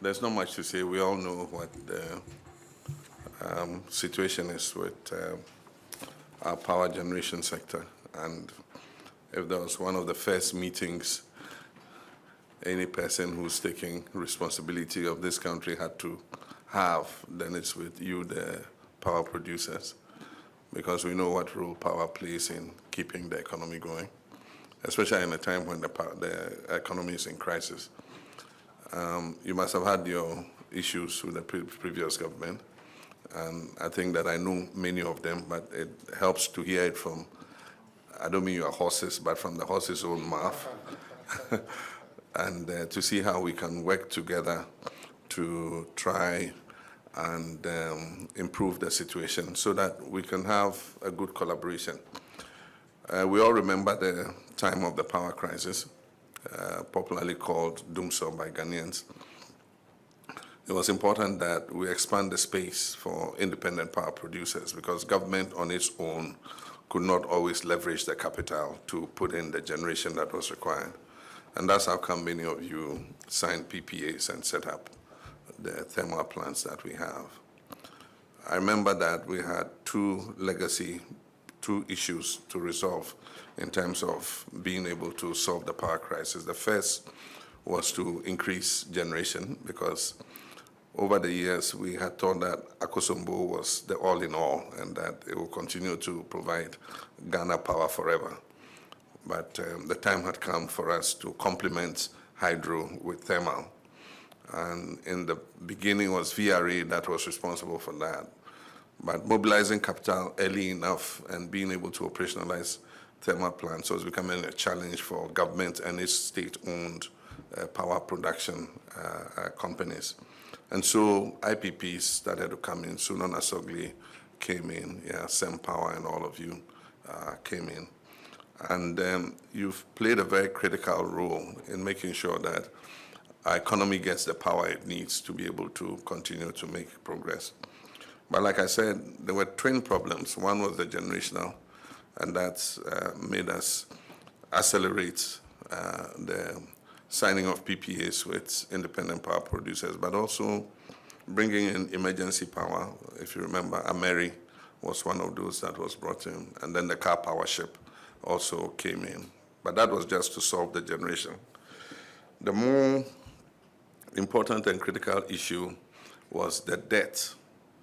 There's not much to say. We all know what the situation is with our power generation sector. And if there was one of the first meetings any person who's taking responsibility of this country had to have, then it's with you, the power producers, because we know what role power plays in keeping the economy going, especially in a time when the economy is in crisis. You must have had your issues with the previous government, and I think that I know many of them, but it helps to hear it from, I don't mean your horses, but from the horse's own mouth, and to see how we can work together to try and improve the situation so that we can have a good collaboration. We all remember the time of the power crisis, popularly called doomsday by Ghanaians. It was important that we expand the space for independent power producers because government on its own could not always leverage the capital to put in the generation that was required. And that's how come many of you signed PPAs and set up the thermal plants that we have. I remember that we had two issues to resolve in terms of being able to solve the power crisis. The first was to increase generation because over the years we had thought that Akosombo was the all-in-all and that it will continue to provide Ghana power forever. But the time had come for us to complement hydro with thermal. And in the beginning was VRA that was responsible for that. But mobilizing capital early enough and being able to operationalize thermal plants was becoming a challenge for government and its state-owned power production companies. And so IPPs started to come in. Sunan Asogli came in, Sem Power and all of you came in. And you've played a very critical role in making sure that our economy gets the power it needs to be able to continue to make progress. But like I said, there were twin problems. One was the generational, and that's made us accelerate the signing of PPAs with independent power producers, but also bringing in emergency power. If you remember, Ameri was one of those that was brought in, and then the car power ship also came in. But that was just to solve the generation. The more important and critical issue was the debt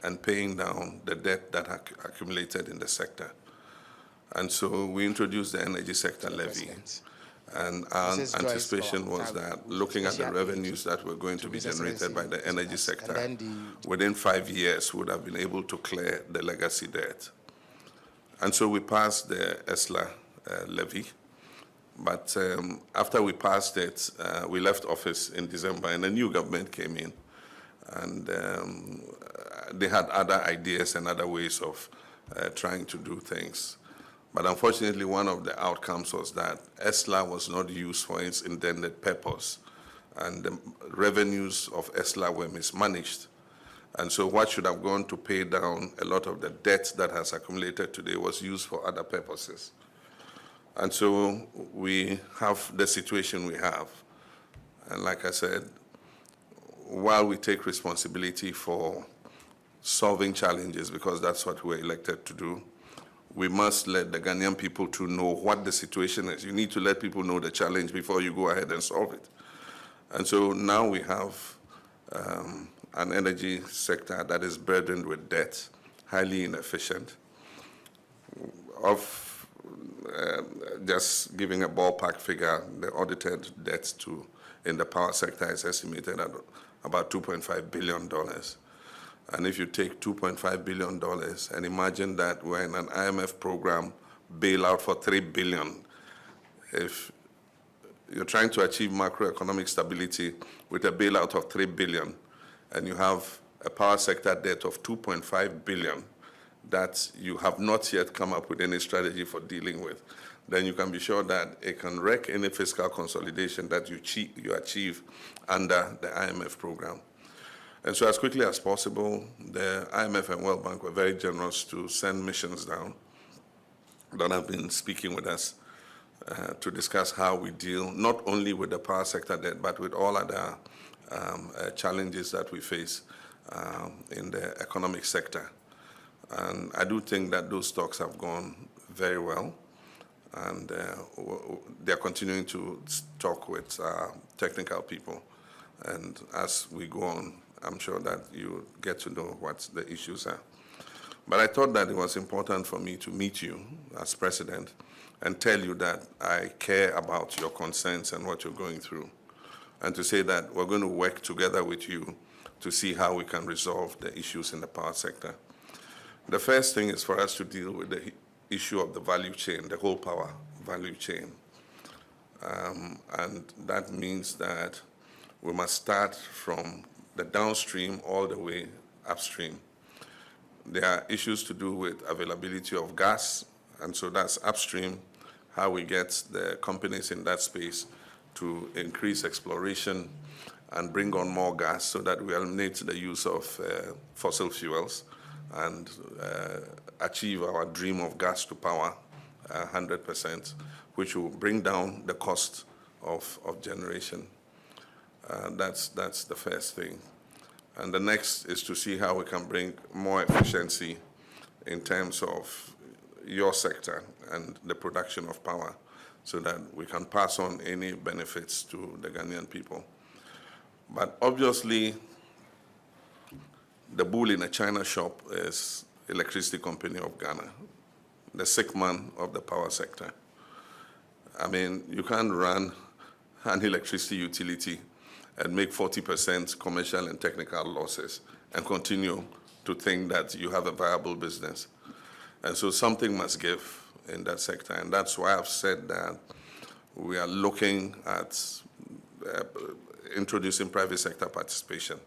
and paying down the debt that accumulated in the sector. And so we introduced the energy sector levy. And our anticipation was that looking at the revenues that were going to be generated by the energy sector, within 5 years would have been able to clear the legacy debt. And so we passed the ESLA levy. But after we passed it, we left office in December and a new government came in. And they had other ideas and other ways of trying to do things. But unfortunately, one of the outcomes was that ESLA was not used for its intended purpose. And the revenues of ESLA were mismanaged. And so what should have gone to pay down a lot of the debt that has accumulated today was used for other purposes. And so we have the situation we have. And like I said, while we take responsibility for solving challenges, because that's what we're elected to do, we must let the Ghanaian people to know what the situation is. You need to let people know the challenge before you go ahead and solve it. And so now we have an energy sector that is burdened with debt, highly inefficient. Just giving a ballpark figure, the audited debt in the power sector is estimated at about $2.5 billion. And if you take $2.5 billion and imagine that we're in an IMF program bailout for $3 billion, if you're trying to achieve macroeconomic stability with a bailout of $3 billion, and you have a power sector debt of $2.5 billion that you have not yet come up with any strategy for dealing with, then you can be sure that it can wreck any fiscal consolidation that you achieve under the IMF program. And so as quickly as possible, the IMF and World Bank were very generous to send missions down that have been speaking with us to discuss how we deal not only with the power sector debt, but with all other challenges that we face in the economic sector. And I do think that those talks have gone very well, and they're continuing to talk with technical people. And as we go on, I'm sure that you get to know what the issues are. But I thought that it was important for me to meet you as president and tell you that I care about your concerns and what you're going through, and to say that we're going to work together with you to see how we can resolve the issues in the power sector. The first thing is for us to deal with the issue of the value chain, the whole power value chain. And that means that we must start from the downstream all the way upstream. There are issues to do with availability of gas, and so that's upstream, how we get the companies in that space to increase exploration and bring on more gas so that we eliminate the use of fossil fuels and achieve our dream of gas to power 100%, which will bring down the cost of generation. That's the first thing. And the next is to see how we can bring more efficiency in terms of your sector and the production of power so that we can pass on any benefits to the Ghanaian people. But obviously, the bull in a china shop is Electricity Company of Ghana, the sick man of the power sector. I mean, you can't run an electricity utility and make 40% commercial and technical losses and continue to think that you have a viable business. And so something must give in that sector. And that's why I've said that we are looking at introducing private sector participation.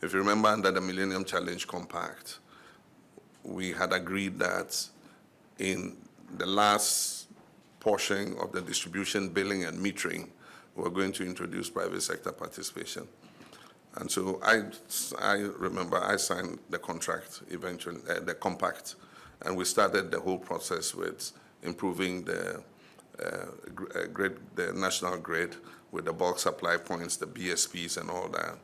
If you remember, under the Millennium Challenge Compact, we had agreed that in the last portion of the distribution, billing, and metering, we're going to introduce private sector participation. And so I remember I signed the contract eventually, the compact, and we started the whole process with improving the national grid with the bulk supply points, the BSPs and all that.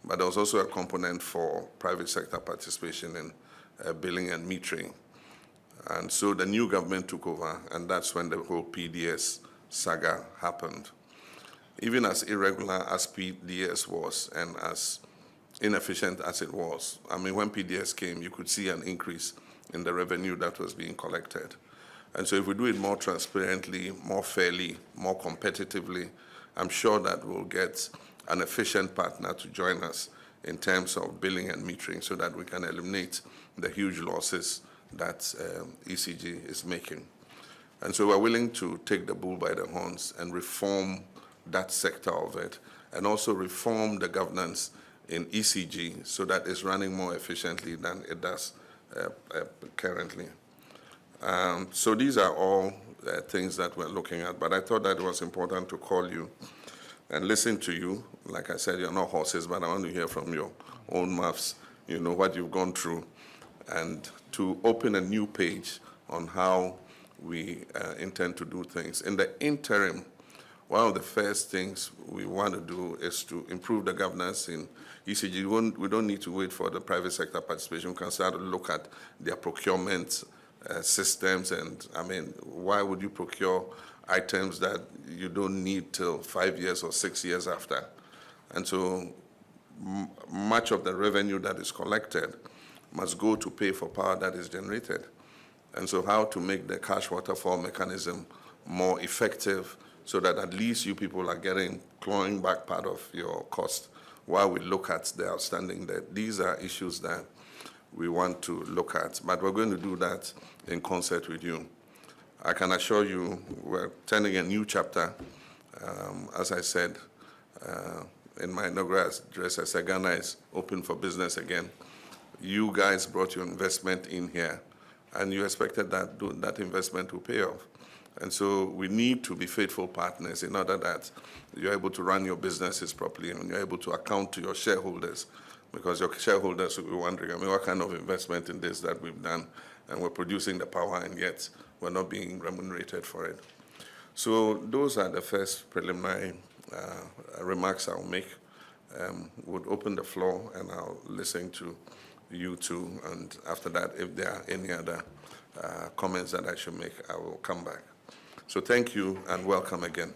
But there was also a component for private sector participation in billing and metering. And so the new government took over, and that's when the whole PDS saga happened. Even as irregular as PDS was and as inefficient as it was, I mean, when PDS came, you could see an increase in the revenue that was being collected. And so if we do it more transparently, more fairly, more competitively, I'm sure that we'll get an efficient partner to join us in terms of billing and metering so that we can eliminate the huge losses that ECG is making. And so we're willing to take the bull by the horns and reform that sector of it, and also reform the governance in ECG so that it's running more efficiently than it does currently. So these are all things that we're looking at, but I thought that it was important to call you and listen to you. Like I said, you're not horses, but I want to hear from your own mouths, you know, what you've gone through, and to open a new page on how we intend to do things. In the interim, one of the first things we want to do is to improve the governance in ECG. We don't need to wait for the private sector participation. We can start to look at their procurement systems. And I mean, why would you procure items that you don't need till 5 years or 6 years after? And so much of the revenue that is collected must go to pay for power that is generated. And so how to make the cash waterfall mechanism more effective so that at least you people are clawing back part of your cost while we look at the outstanding debt. These are issues that we want to look at, but we're going to do that in concert with you. I can assure you we're turning a new chapter. As I said in my inaugural address, I said Ghana is open for business again. You guys brought your investment in here, and you expected that investment to pay off. And so we need to be faithful partners in order that you're able to run your businesses properly and you're able to account to your shareholders, because your shareholders will be wondering, I mean, what kind of investment in this that we've done, and we're producing the power and yet we're not being remunerated for it. So those are the first preliminary remarks I'll make. would open the floor, and I'll listen to you two. And after that, if there are any other comments that I should make, I will come back. So thank you and welcome again.